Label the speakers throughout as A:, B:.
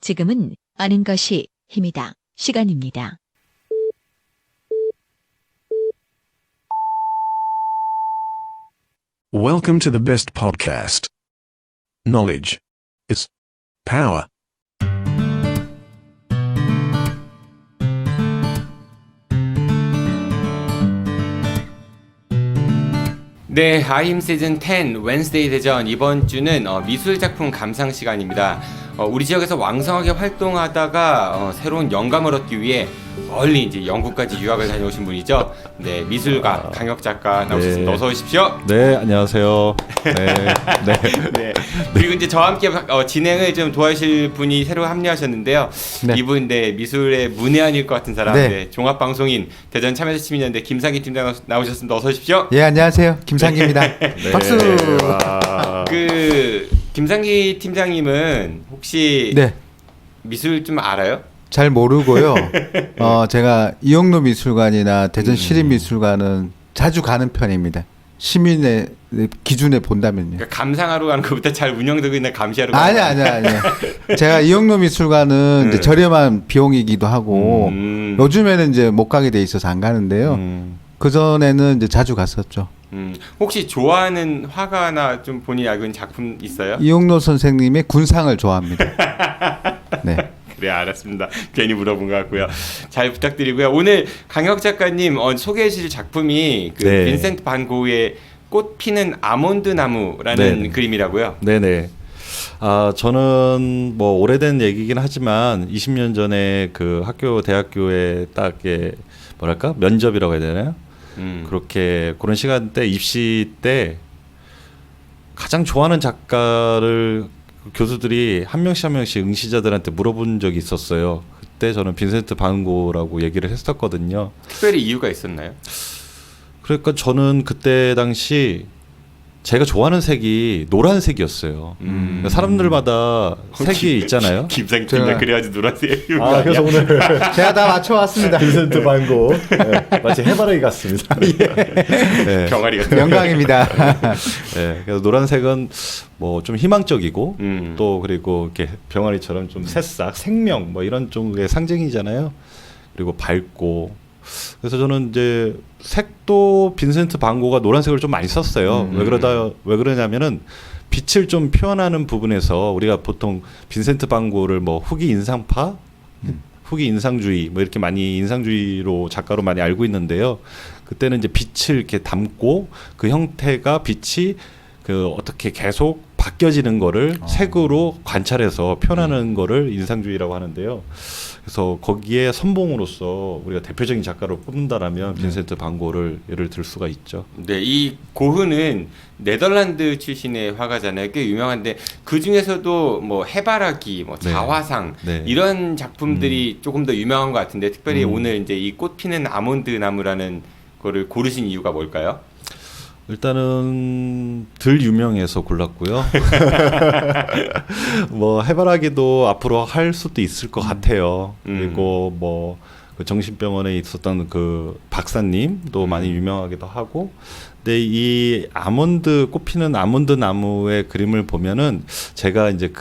A: 지금은 아는 것이 힘이다. 시간입니다.
B: Welcome to the best podcast. Knowledge is power.
C: 네, 아임 시즌 10 웬스데이 대전 이번 주는 미술 작품 감상 시간입니다. 우리 지역에서 왕성하게 활동하다가 새로운 영감을 얻기 위해 멀리 이제 영국까지 유학을 다녀오신 분이죠. 네, 미술가 강혁 작가 나오셨습니다.
D: 네.
C: 어서 오십시오.
D: 네, 안녕하세요. 네, 네.
C: 네. 그리고 이제 저와 함께 진행을 좀 도와주실 분이 새로 합류하셨는데요.
E: 네.
C: 이분 일의 문외한일 것 같은 사람,
E: 네.
C: 종합방송인 대전 참여시민연대 김상기 팀장 나오셨습니다. 어서 오십시오.
E: 예, 안녕하세요. 김상기입니다.
D: 네.
E: 박수.
D: 와.
C: 김상기 팀장님은 혹시
E: 네,
C: 미술 좀 알아요?
E: 잘 모르고요. 제가 이용로 미술관이나 대전 시립미술관은 자주 가는 편입니다. 시민의 기준에 본다면요.
C: 그러니까 감상하러 가는 것보다 잘 운영되고 있는 감시하러
E: 아니.
C: 가는
E: 제가 이용로 미술관은 이제 저렴한 비용이기도 하고 요즘에는 이제 못 가게 돼 있어서 안 가는데요. 그 전에는 이제 자주 갔었죠.
C: 혹시 좋아하는 화가나 좀 본인이 알고 있는 작품 있어요?
E: 이용로 선생님의 군상을 좋아합니다. 네.
C: 네, 알았습니다. 괜히 물어본 것 같고요. 잘 부탁드리고요. 오늘 강혁 작가님 소개해 주실 작품이
D: 네.
C: 빈센트 반 고흐의 꽃 피는 아몬드 나무라는
D: 네.
C: 그림이라고요.
D: 네네. 저는 뭐 오래된 얘기긴 하지만 20년 전에 그 대학교에 딱 뭐랄까 면접이라고 해야 되나요? 그렇게 그런 시간대 입시 때 가장 좋아하는 작가를 교수들이 한 명씩 응시자들한테 물어본 적이 있었어요. 그때 저는 빈센트 반 고흐라고 얘기를 했었거든요.
C: 특별히 이유가 있었나요?
D: 그러니까 저는 그때 당시 제가 좋아하는 색이 노란색이었어요. 그러니까 사람들마다 색이 있잖아요.
C: 김상기 팀장 그래가지고 노란색.
D: 그래서 오늘
E: 제가 다 맞춰왔습니다.
D: 빈센트 반 고흐 마치 해바라기 같습니다. 네.
C: 병아리 같은.
E: 영광입니다.
D: 네, 그래서 노란색은 뭐 좀 희망적이고
C: 음.
D: 또 그리고 이렇게 병아리처럼 좀 새싹, 생명 뭐 이런 쪽의 상징이잖아요. 그리고 밝고 그래서 저는 이제 색도 빈센트 반 고흐가 노란색을 좀 많이 썼어요. 왜 그러냐면은 빛을 좀 표현하는 부분에서 우리가 보통 빈센트 반 고흐를 뭐 후기 인상파, 후기 인상주의 뭐 이렇게 많이 인상주의로 작가로 많이 알고 있는데요. 그때는 이제 빛을 이렇게 담고 그 형태가 빛이 어떻게 계속 바뀌어지는 거를 색으로 관찰해서 표현하는 거를 인상주의라고 하는데요. 그래서 거기에 선봉으로서 우리가 대표적인 작가로 꼽는다라면 빈센트 반 고흐를 예를 들 수가 있죠.
C: 네, 이 고흐는 네덜란드 출신의 화가잖아요. 꽤 유명한데 그 중에서도 뭐 해바라기, 뭐
D: 네.
C: 자화상
D: 네.
C: 이런 작품들이 조금 더 유명한 것 같은데 특별히 오늘 이제 이 꽃 피는 아몬드 나무라는 거를 고르신 이유가 뭘까요?
D: 일단은 덜 유명해서 골랐고요. 뭐 해바라기도 앞으로 할 수도 있을 것 같아요. 그리고 뭐 그 정신병원에 있었던 그 박사님도 많이 유명하기도 하고. 근데 이 꽃 피는 아몬드 나무의 그림을 보면은 제가 이제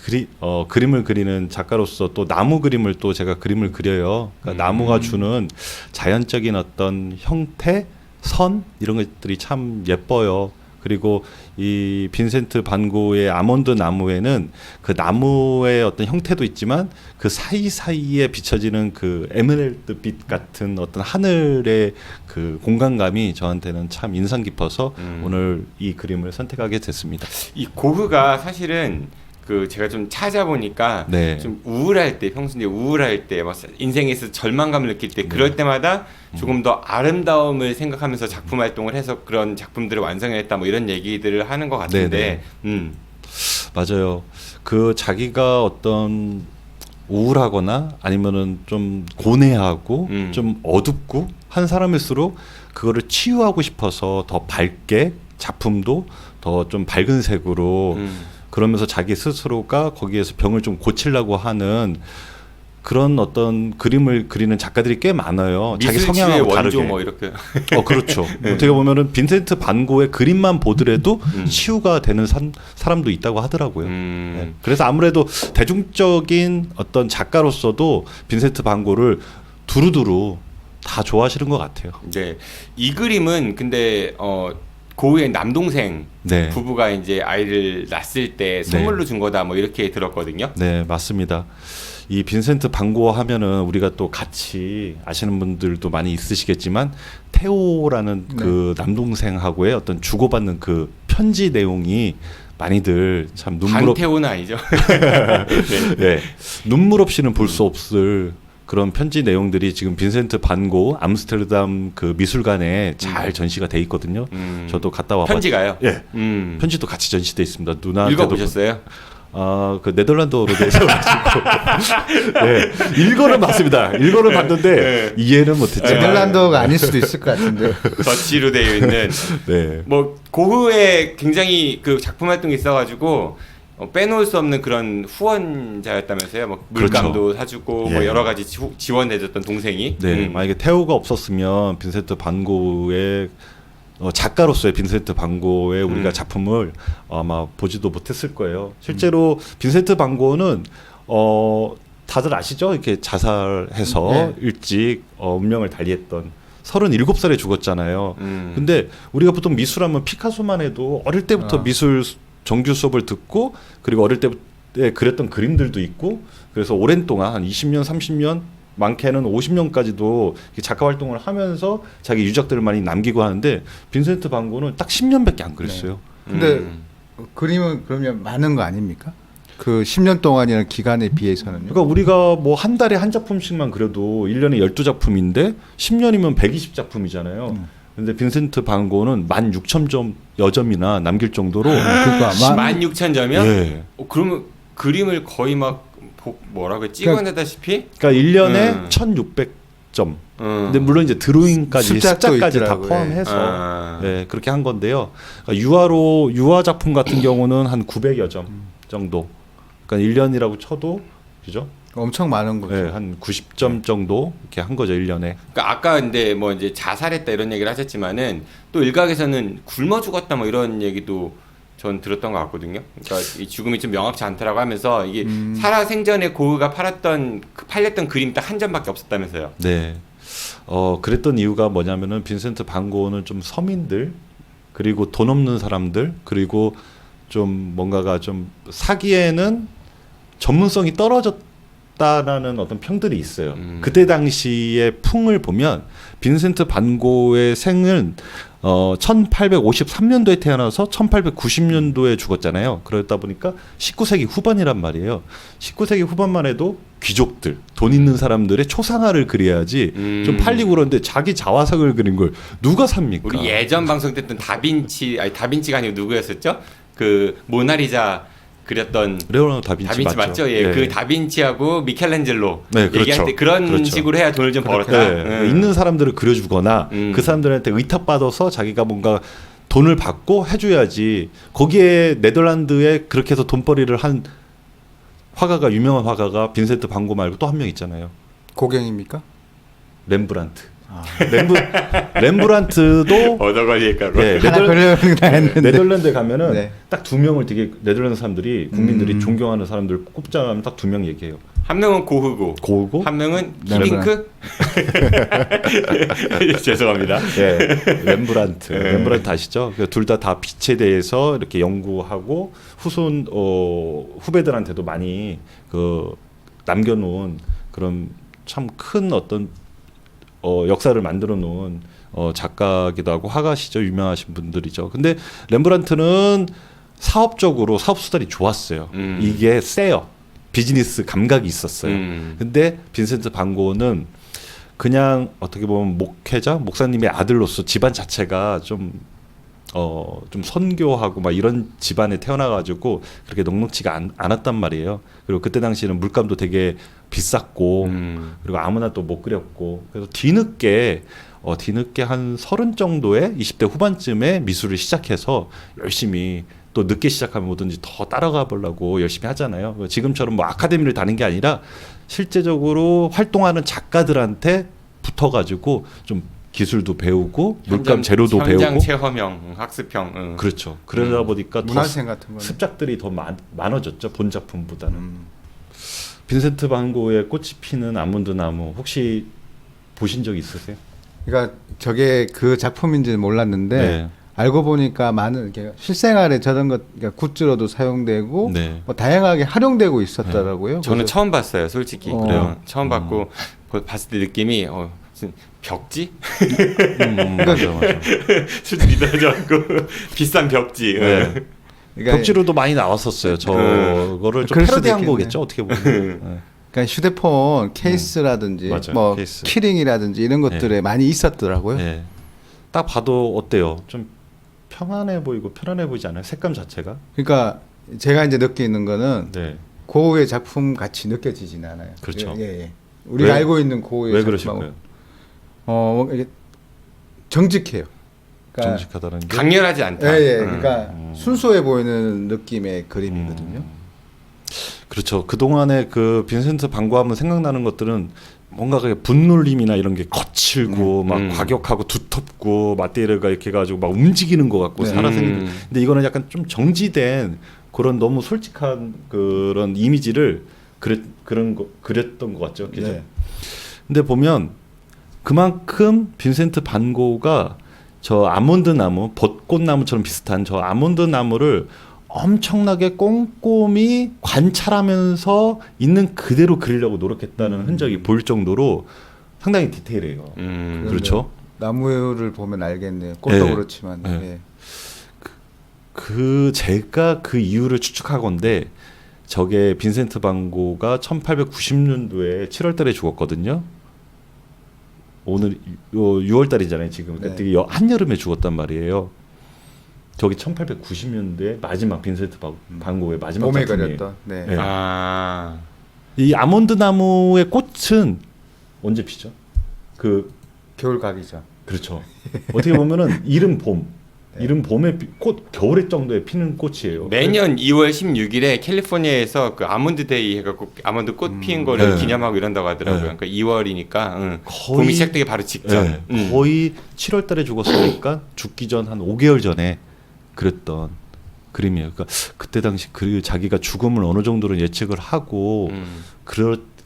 D: 그림을 그리는 작가로서 또 나무 그림을 또 제가 그림을 그려요. 그러니까 나무가 주는 자연적인 어떤 형태, 선 이런 것들이 참 예뻐요. 그리고 이 빈센트 반 고흐의 아몬드 나무에는 그 나무의 어떤 형태도 있지만 그 사이사이에 비춰지는 그 에메랄드 빛 같은 어떤 하늘의 그 공간감이 저한테는 참 인상 깊어서 오늘 이 그림을 선택하게 됐습니다.
C: 이 고흐가 사실은 제가 좀 찾아보니까
D: 네.
C: 좀 우울할 때, 평소에 우울할 때, 막 인생에서 절망감을 느낄 때 그럴 때마다 조금 더 아름다움을 생각하면서 작품 활동을 해서 그런 작품들을 완성했다 뭐 이런 얘기들을 하는 것 같은데
D: 맞아요. 자기가 어떤 우울하거나 아니면은 좀 고뇌하고 좀 어둡고 한 사람일수록 그거를 치유하고 싶어서 더 밝게 작품도 더 좀 밝은 색으로 그러면서 자기 스스로가 거기에서 병을 좀 고치려고 하는 그런 어떤 그림을 그리는 작가들이 꽤 많아요. 자기
C: 미술치유의
D: 성향하고
C: 원조
D: 다르게.
C: 뭐 이렇게.
D: 그렇죠. 어떻게 보면은 빈센트 반 고의 그림만 보더라도 치유가 되는 사람도 있다고 하더라고요. 네. 그래서 아무래도 대중적인 어떤 작가로서도 빈센트 반 고를 두루두루 다 좋아하시는 것 같아요.
C: 네, 이 그림은 근데 고흐의 남동생
D: 네.
C: 부부가 이제 아이를 낳았을 때 선물로 준 거다 뭐 이렇게 들었거든요.
D: 네, 맞습니다. 이 빈센트 반 고 하면은 우리가 또 같이 아시는 분들도 많이 있으시겠지만 테오라는 그 남동생하고의 어떤 주고받는 그 편지 내용이 많이들 참
C: 반테오는 아니죠.
D: 네, 눈물 없이는 볼 수 없을 그런 편지 내용들이 지금 빈센트 반 고 암스테르담 그 미술관에 잘 전시가 돼 있거든요. 저도 갔다 와봤.
C: 편지가요?
D: 예. 편지도 같이 전시돼 있습니다. 누나한테도
C: 읽어보셨어요?
D: 그 네덜란드어로 돼 있어가지고 네, 읽어는 봤습니다. 읽어는 봤는데 이해는 못했지만
E: 네덜란드어가 아닐 수도 있을 것 같은데.
C: 더치로 되어 있는.
D: 네.
C: 뭐 고흐의 굉장히 그 작품 활동이 있어가지고 빼놓을 수 없는 그런 후원자였다면서요. 뭐 물감도
D: 그렇죠.
C: 사주고
D: 예.
C: 뭐 여러 가지 지원해줬던 동생이.
D: 네, 만약에 테오가 없었으면 빈센트 반 고의 작가로서의 빈센트 반 고의 우리가 작품을 아마 보지도 못했을 거예요. 실제로 빈센트 반 고는 다들 아시죠? 이렇게 자살해서 일찍 운명을 달리했던 37살에 죽었잖아요. 근데 우리가 보통 미술하면 피카소만 해도 어릴 때부터 미술 정규 수업을 듣고 그리고 어릴 때부터 그렸던 그림들도 있고 그래서 오랜 동안 한 20년, 30년 많게는 50년까지도 작가 활동을 하면서 자기 유적들을 많이 남기고 하는데 빈센트 반 고는 딱 10년밖에 안 그렸어요.
E: 근데 그림은 그러면 많은 거 아닙니까? 그 10년 동안이라는 기간에 비해서는요.
D: 그러니까 우리가 뭐 한 달에 한 작품씩만 그려도 1년에 12작품인데 10년이면 120작품이잖아요. 근데 빈센트 반 고는 16,000점 여점이나 남길 정도로
E: 그러니까
C: 16,000점이요?
D: 예.
C: 그러면 그림을 거의 막 뭐라고 찍어내다시피?
D: 그러니까 1년에 1,600점. 근데 물론 이제 드로잉까지
E: 숫자도
D: 숫자까지 다
E: 있더라고요.
D: 포함해서 네, 그렇게 한 건데요. 그러니까 유화 작품 같은 경우는 한 900여 점 정도. 그러니까 1년이라고 쳐도 그죠?
E: 엄청 많은 거죠.
D: 네, 한 90점 정도 이렇게 한 거죠 1년에.
C: 그러니까 아까 근데 뭐 이제 자살했다 이런 얘기를 하셨지만은 또 일각에서는 굶어 죽었다 뭐 이런 얘기도 전 들었던 것 같거든요. 그러니까 이 죽음이 좀 명확치 않다라고 하면서 이게 살아 생전에 고흐가 팔렸던 그림 딱 한 점밖에 없었다면서요.
D: 네. 그랬던 이유가 뭐냐면은 빈센트 반 고는 좀 서민들 그리고 돈 없는 사람들 그리고 좀 뭔가가 좀 사기에는 전문성이 떨어졌다라는 어떤 평들이 있어요. 그때 당시의 풍을 보면 빈센트 반 고의 생은 1853년도에 태어나서 1890년도에 죽었잖아요. 그러다 보니까 19세기 후반이란 말이에요. 19세기 후반만 해도 귀족들, 돈 있는 사람들의 초상화를 그려야지 좀 팔리고 그러는데 자기 자화상을 그린 걸 누가 삽니까?
C: 우리 예전 방송 때 했던 다빈치가 아니고 누구였었죠? 그 모나리자 그렸던
D: 레오나르도 다빈치
C: 맞죠? 예,
D: 네.
C: 그 다빈치하고 미켈란젤로
D: 네, 그렇죠.
C: 얘기할 때 그런
D: 그렇죠.
C: 식으로 해야 돈을 좀 벌었다.
D: 네. 있는 사람들을 그려주거나 그 사람들한테 의탁받아서 자기가 뭔가 돈을 받고 해줘야지. 거기에 네덜란드에 그렇게 해서 돈벌이를 한 화가가 유명한 화가가 빈센트 반 고 말고 또 한 명 있잖아요.
E: 고갱입니까?
D: 렘브란트. 렘브란트도
C: 얻어걸릴까 봐.
D: 네,
E: 하나 그려야 했는데.
D: 네덜란드에 가면은
E: 네.
D: 딱 두 명을 되게 네덜란드 사람들이 국민들이 존경하는 사람들 꼽자면 딱 두 명 얘기해요.
C: 한 명은 고흐고,
D: 고흐고
C: 한 명은 히딩크. 죄송합니다.
D: 네, 렘브란트. 렘브란트 아시죠? 둘 다 빛에 대해서 이렇게 연구하고 후배들한테도 많이 그 남겨놓은 그런 참 큰 어떤 역사를 만들어 놓은 작가기도 하고 화가시죠. 유명하신 분들이죠. 근데 렘브란트는 사업적으로 사업 수단이 좋았어요. 이게 세요. 비즈니스 감각이 있었어요. 근데 빈센트 반 고는 그냥 어떻게 보면 목사님의 아들로서 집안 자체가 좀 선교하고 막 이런 집안에 태어나가지고 그렇게 넉넉지가 않았단 말이에요. 그리고 그때 당시에는 물감도 되게 비쌌고 그리고 아무나 또 못 그렸고 그래서 뒤늦게 한 30 정도의 20대 후반쯤에 미술을 시작해서 열심히 또 늦게 시작하면 뭐든지 더 따라가 보려고 열심히 하잖아요. 지금처럼 뭐 아카데미를 다닌 게 아니라 실제적으로 활동하는 작가들한테 붙어가지고 좀 기술도 배우고 물감 재료도
C: 현장
D: 배우고
C: 체험형, 학습형. 응.
D: 그렇죠. 그러다 보니까 더
E: 문화생 같은 거.
D: 습작들이 더 많아졌죠. 본 작품보다는. 빈센트 반 고흐의 꽃이 피는 아몬드 나무 혹시 보신 적 있으세요?
E: 그러니까 저게 그 작품인지는 몰랐는데
D: 네.
E: 알고 보니까 많은 이렇게 실생활에 저런 것 그러니까 굿즈로도 사용되고
D: 네.
E: 뭐 다양하게 활용되고 있었더라고요.
C: 저는
E: 그래서
C: 처음 봤어요, 솔직히.
E: 그래요?
C: 처음 봤고 그걸 봤을 때 느낌이 무슨 벽지?
D: 맞아.
C: 솔직히 믿어져갖고 비싼 벽지.
D: 네.
E: 그러니까
D: 벽지로도 많이 나왔었어요. 저거를 좀
E: 그럴 수도
D: 패러디한
E: 있겠네.
D: 거겠죠, 어떻게 보면. 네.
E: 그러니까 휴대폰 케이스라든지
D: 맞아요,
E: 뭐
D: 케이스.
E: 키링이라든지 이런 것들에 많이 있었더라고요.
D: 네. 딱 봐도 어때요? 좀 편안해 보이고 편안해 보이지 않아요? 색감 자체가?
E: 그러니까 제가 이제 느끼는 거는
D: 네.
E: 고흐의 작품 같이 느껴지진 않아요.
D: 그렇죠.
E: 예. 우리가
D: 왜-
E: 알고 있는 고흐의
D: 왜
E: 작품하고
D: 그러실까요?
E: 이게 정직해요. 그러니까
D: 정직하다는 게.
C: 강렬하지 않다.
E: 예.
C: 응.
E: 그러니까 순수해 보이는 느낌의 그림이거든요.
D: 그렇죠. 그 동안에 그 빈센트 반 고흐 하면 생각나는 것들은 뭔가 그 분놀림이나 이런 게 거칠고 막 과격하고 두텁고 마테리얼가 이렇게 가지고 막 움직이는 것 같고
E: 네.
D: 살아생긴. 근데 이거는 약간 좀 정지된 그런 너무 솔직한 그런 이미지를 그렸던 것 같죠. 그죠?
E: 네.
D: 근데 보면 그만큼 빈센트 반 고흐가 저 아몬드 나무, 벚꽃나무처럼 비슷한 저 아몬드 나무를 엄청나게 꼼꼼히 관찰하면서 있는 그대로 그리려고 노력했다는 흔적이 보일 정도로 상당히 디테일해요. 그렇죠.
E: 나무를 보면 알겠네요. 꽃도
D: 네.
E: 그렇지만.
D: 네.
E: 예.
D: 제가 그 이유를 추측하건데 저게 빈센트 반 고흐가 1890년도에 7월달에 죽었거든요. 오늘 6월달이잖아요 지금.
E: 네.
D: 되게 한여름에 죽었단 말이에요. 저기 1890년대 마지막 빈센트 반 고흐의 마지막
E: 봄에
D: 작품이에요.
E: 그렸던. 네.
D: 네.
C: 아,
D: 이 아몬드 나무의 꽃은 언제 피죠?
E: 겨울 가기죠.
D: 그렇죠. 어떻게 보면은 이른 봄, 이른 봄에 겨울에 정도에 피는 꽃이에요.
C: 매년 2월 16일에 캘리포니아에서 그 아몬드 데이 해갖고 아몬드 꽃 피는 거를
D: 네.
C: 기념하고 이런다고 하더라고요.
D: 네.
C: 그러니까 2월이니까
D: 거의-
C: 봄이 시작되기 바로 직전.
D: 거의 7월달에 죽었으니까 죽기 전 한 5개월 전에 그랬던 그림이에요. 그러니까 그때 당시 자기가 죽음을 어느 정도로 예측을 하고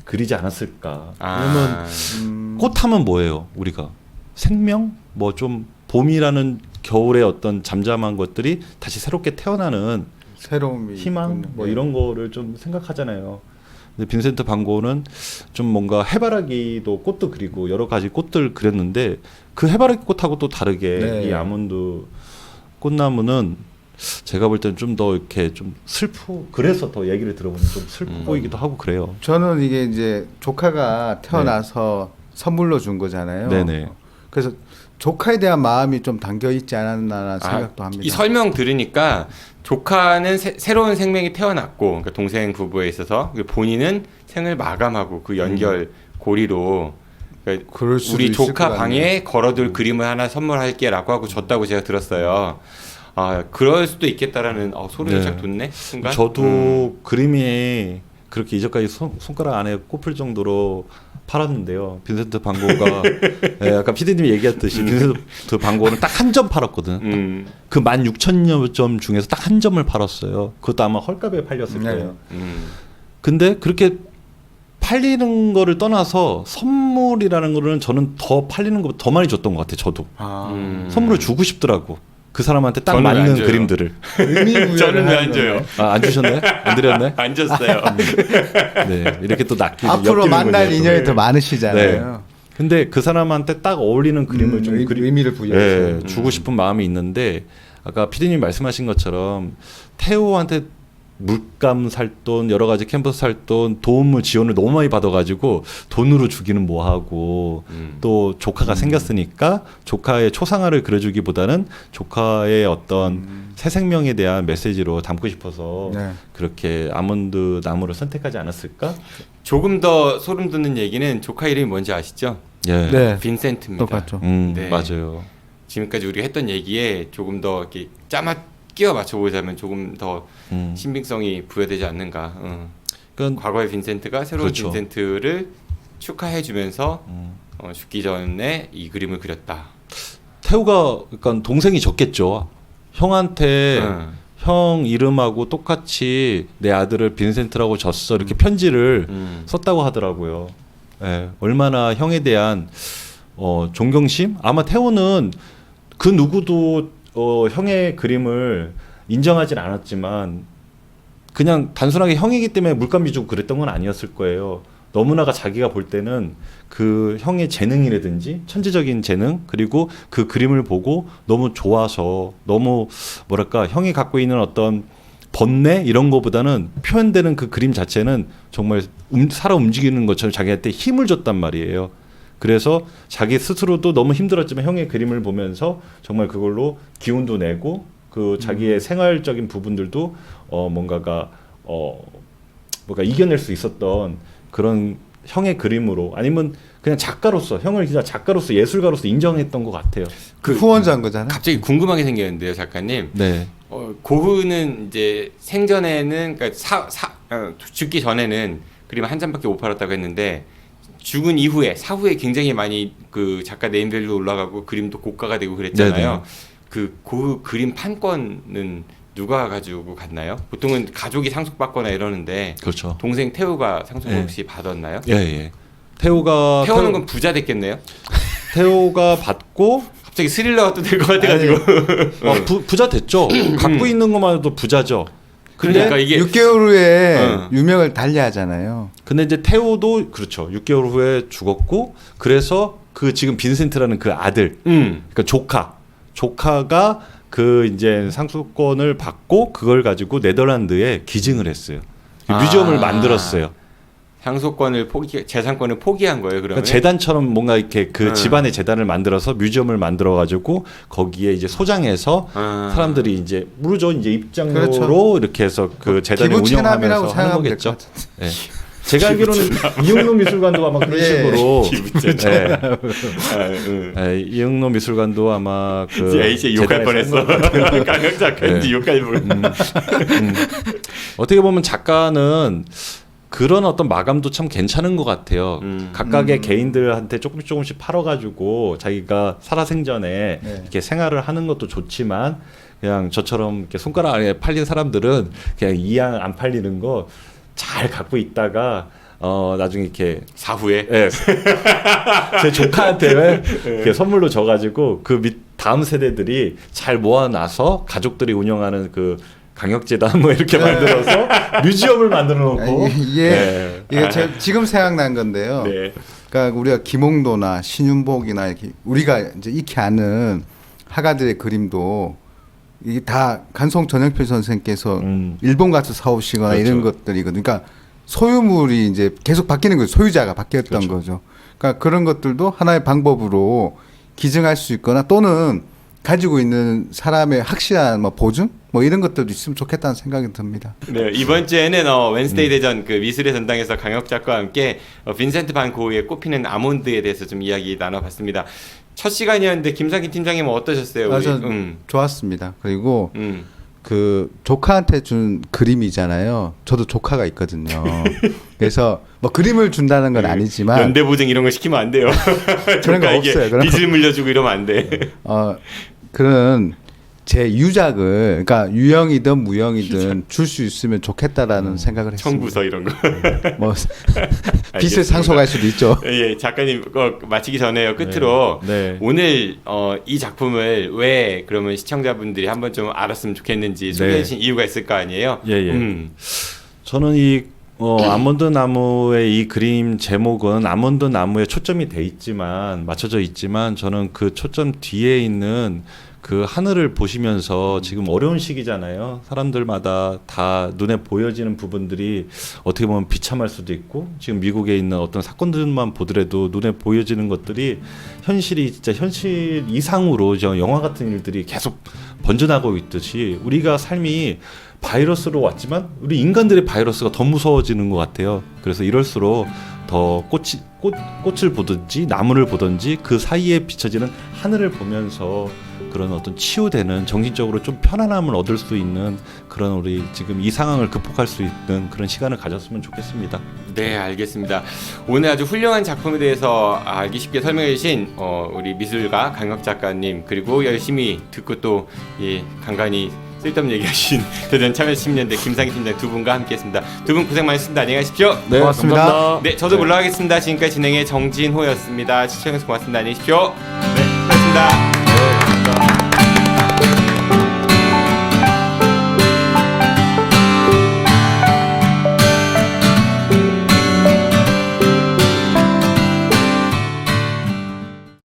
D: 그리지 않았을까.
C: 아,
D: 그러면 꽃하면 뭐예요? 우리가 생명, 뭐 좀 봄이라는 겨울의 어떤 잠잠한 것들이 다시 새롭게 태어나는
E: 새로움이
D: 희망,
E: 있군요.
D: 뭐
E: 예.
D: 이런 거를 좀 생각하잖아요. 근데 빈센트 반 고흐는 좀 뭔가 해바라기도 꽃도 그리고 여러 가지 꽃들 그렸는데 그 해바라기 꽃하고 또 다르게
E: 네.
D: 이 아몬드 꽃나무는 제가 볼 때는 좀 더 이렇게 좀 그래서 더 얘기를 들어보면 좀 슬퍼 보이기도 하고 그래요.
E: 저는 이게 이제 조카가 태어나서 선물로 준 거잖아요.
D: 네네.
E: 그래서 조카에 대한 마음이 좀 담겨 있지 않았나라는 생각도 합니다.
C: 이 설명 들으니까 조카는 새로운 생명이 태어났고, 그러니까 동생 부부에 있어서 본인은 생을 마감하고 그 연결 고리로 그러니까
E: 그럴 수도
C: 우리
E: 있을
C: 조카
E: 것
C: 방에
E: 같네요.
C: 걸어둘 그림을 하나 선물할게라고 하고 줬다고 제가 들었어요. 아, 그럴 수도 있겠다라는 소름이
D: 네.
C: 쫙 돋네 순간.
D: 저도 그림이 그렇게 이제까지 손가락 안에 꼽힐 정도로 팔았는데요. 빈센트 반 고흐가 예, 아까 PD님이 얘기했듯이 빈센트 반 고흐는 딱 한 점 팔았거든. 그 16,000여 점 중에서 딱 한 점을 팔았어요. 그것도 아마 헐값에 팔렸을
E: 네.
D: 거예요. 근데 그렇게 팔리는 거를 떠나서 선물이라는 거는 저는 더 팔리는 것보다 더 많이 줬던 것 같아요. 저도 선물을 주고 싶더라고. 그 사람한테 딱
C: 저는 안
D: 맞는
C: 줘요.
D: 그림들을.
E: 의미 부여를
C: 저는 왜
E: 하는
C: 안 줘요?
E: 거네요.
D: 안 주셨나요? 안 드렸나요?
C: 안 줬어요.
D: 네, 이렇게 또
E: 앞으로 만날 인연이 더
D: 네.
E: 많으시잖아요.
D: 근데 그 사람한테 딱 어울리는 그림을 좀
E: 의미를 부여해서.
D: 주고 싶은 마음이 있는데 아까 피디님 말씀하신 것처럼 태호한테 물감 살 돈, 여러 가지 캔버스 살 돈, 도움을 지원을 너무 많이 받아가지고 돈으로 주기는 뭐하고 또 조카가 생겼으니까 조카의 초상화를 그려주기보다는 조카의 어떤 새 생명에 대한 메시지로 담고 싶어서
E: 네.
D: 그렇게 아몬드 나무를 선택하지 않았을까?
C: 조금 더 소름 돋는 얘기는 조카 이름이 뭔지 아시죠?
D: 예.
E: 네.
C: 빈센트입니다.
E: 똑같죠.
C: 네.
D: 맞아요.
C: 지금까지 우리가 했던 얘기에 조금 더 이렇게 끼워 맞춰보자면 조금 더 신빙성이 부여되지 않는가.
D: 그러니까
C: 과거의 빈센트가 새로운
D: 그렇죠.
C: 빈센트를 축하해주면서 죽기 전에 이 그림을 그렸다.
D: 태우가 그러니까 동생이 졌겠죠. 형한테 형 이름하고 똑같이 내 아들을 빈센트라고 졌어 이렇게 편지를 썼다고 하더라고요. 예, 얼마나 형에 대한 존경심? 아마 태호는 그 누구도 형의 그림을 인정하진 않았지만 그냥 단순하게 형이기 때문에 물감비 주고 그랬던 건 아니었을 거예요. 너무나가 자기가 볼 때는 그 형의 재능이라든지 천재적인 재능 그리고 그 그림을 보고 너무 좋아서 너무 뭐랄까 형이 갖고 있는 어떤 번뇌 이런 거보다는 표현되는 그 그림 자체는 정말 살아 움직이는 것처럼 자기한테 힘을 줬단 말이에요. 그래서 자기 스스로도 너무 힘들었지만 형의 그림을 보면서 정말 그걸로 기운도 내고 그 자기의 생활적인 부분들도 뭔가 이겨낼 수 있었던 그런 형의 그림으로 아니면 그냥 작가로서 형을 그냥 작가로서 예술가로서 인정했던 것 같아요.
E: 그 후원자인 거잖아요.
C: 갑자기 궁금하게 생겼는데요, 작가님.
D: 네.
C: 고흐는 이제 생전에는 그러니까 죽기 전에는 그림을 한 장밖에 못 팔았다고 했는데 죽은 이후에 사후에 굉장히 많이 그 작가 네임밸류 올라가고 그림도 고가가 되고 그랬잖아요.
D: 네네.
C: 그 고흐 그림 판권은 누가 가지고 갔나요? 보통은 가족이 상속받거나 이러는데
D: 그렇죠.
C: 동생 태우가 상속
D: 네.
C: 혹시 받았나요?
D: 예. 태호는
C: 건 부자 됐겠네요.
D: 태호가 받고
C: 갑자기 스릴러가 또 될 것 같아가지고.
D: 부자 됐죠. 갖고 있는 것만 해도 부자죠.
C: 그러니까 이게
E: 6개월 후에 유명을 달리하잖아요.
D: 근데 이제 태호도 그렇죠. 6개월 후에 죽었고 그래서 그 지금 빈센트라는 그 아들, 그러니까 조카가 그 이제 상속권을 받고 그걸 가지고 네덜란드에 기증을 했어요. 뮤지엄을 만들었어요.
C: 상속권을 재산권을 포기한 거예요. 그러면
D: 그러니까 재단처럼 뭔가 이렇게 그 집안의 재단을 만들어서 뮤지엄을 만들어 가지고 거기에 이제 소장해서 사람들이 이제 모르죠. 이제 입장료로
E: 그렇죠.
D: 이렇게 해서 그 재단을
E: 기부
D: 운영하면서 하는 거겠죠. 네. 제가 알기로는 이응로 미술관도 아마 그런 식으로 이응로 미술관도 아마 그
C: A씨 욕할 뻔했어. 강혁 작가인지 욕할 뻔.
D: 어떻게 보면 작가는 그런 어떤 마감도 참 괜찮은 것 같아요. 각각의 개인들한테 조금씩 팔아가지고 자기가 살아생전에 이렇게 생활을 하는 것도 좋지만 그냥 저처럼 이렇게 손가락 안에 팔린 사람들은 그냥 이양 안 팔리는 거 잘 갖고 있다가 나중에 이렇게
C: 사후에
D: 제 조카한테 이렇게 선물로 줘가지고 그 다음 세대들이 잘 모아놔서 가족들이 운영하는 그 강혁재단 뭐 이렇게 만들어서 뮤지엄을 만들어 놓고
E: 이게 지금 생각난 건데요.
C: 네.
E: 그러니까 우리가 김홍도나 신윤복이나 이렇게 우리가 이제 익히 아는 화가들의 그림도 이게 다 간송 전영필 선생께서 일본 가서 사오시거나
D: 그렇죠.
E: 이런 것들이거든요. 그러니까 소유물이 이제 계속 바뀌는 거죠. 소유자가 바뀌었던
D: 그렇죠.
E: 거죠. 그러니까 그런 것들도 하나의 방법으로 기증할 수 있거나 또는 가지고 있는 사람의 확실한 뭐 보증 뭐 이런 것들도 있으면 좋겠다는 생각이 듭니다.
C: 네, 이번 주에는 웬스데이 대전 그 미술의 전당에서 강혁 작가와 함께 빈센트 반 고흐의 꽃피는 아몬드에 대해서 좀 이야기 나눠봤습니다. 첫 시간이었는데 김상기 팀장님은 어떠셨어요?
E: 전 좋았습니다. 그리고 그 조카한테 준 그림이잖아요. 저도 조카가 있거든요. 그래서 뭐 그림을 준다는 건 아니지만
C: 연대 보증 이런 거 시키면 안 돼요.
E: 그런 거 없어요. 그런
C: 빚을 물려주고 이러면 안 돼.
E: 그런 제 유작을 그러니까 유형이든 무형이든 줄 수 있으면 좋겠다라는 생각을 했습니다.
C: 청구서 이런 거.
E: 뭐 빚을 상속할 수도 있죠.
C: 예, 작가님 마치기 전에요. 끝으로
D: 네.
C: 오늘 이 작품을 왜 그러면 시청자분들이 한번 좀 알았으면 좋겠는지 소개해 주신 이유가 있을 거 아니에요?
D: 저는 이 아몬드 나무의 이 그림 제목은 아몬드 나무에 초점이 돼 있지만 맞춰져 있지만 저는 그 초점 뒤에 있는 그 하늘을 보시면서 지금 어려운 시기잖아요. 사람들마다 다 눈에 보여지는 부분들이 어떻게 보면 비참할 수도 있고 지금 미국에 있는 어떤 사건들만 보더라도 눈에 보여지는 것들이 현실이 진짜 현실 이상으로 영화 같은 일들이 계속 번져나가고 있듯이 우리가 삶이 바이러스로 왔지만 우리 인간들의 바이러스가 더 무서워지는 것 같아요. 그래서 이럴수록 더 꽃을 보든지 나무를 보든지 그 사이에 비춰지는 하늘을 보면서 그런 어떤 치유되는 정신적으로 좀 편안함을 얻을 수 있는 그런 우리 지금 이 상황을 극복할 수 있는 그런 시간을 가졌으면 좋겠습니다.
C: 네, 알겠습니다. 오늘 아주 훌륭한 작품에 대해서 알기 쉽게 설명해 주신 우리 미술가 강혁 작가님, 그리고 열심히 듣고 또 간간히 쓸데없는 얘기하신 대전 참여시민연대 김상희 팀장 두 분과 함께했습니다. 두 분 고생 많으셨습니다. 안녕히 가십시오.
E: 네, 고맙습니다.
D: 감사합니다.
C: 네, 저도 물러가겠습니다. 지금까지 진행의 정진호였습니다. 시청해주셔서 고맙습니다. 안녕히 계십시오. 네, 고맙습니다.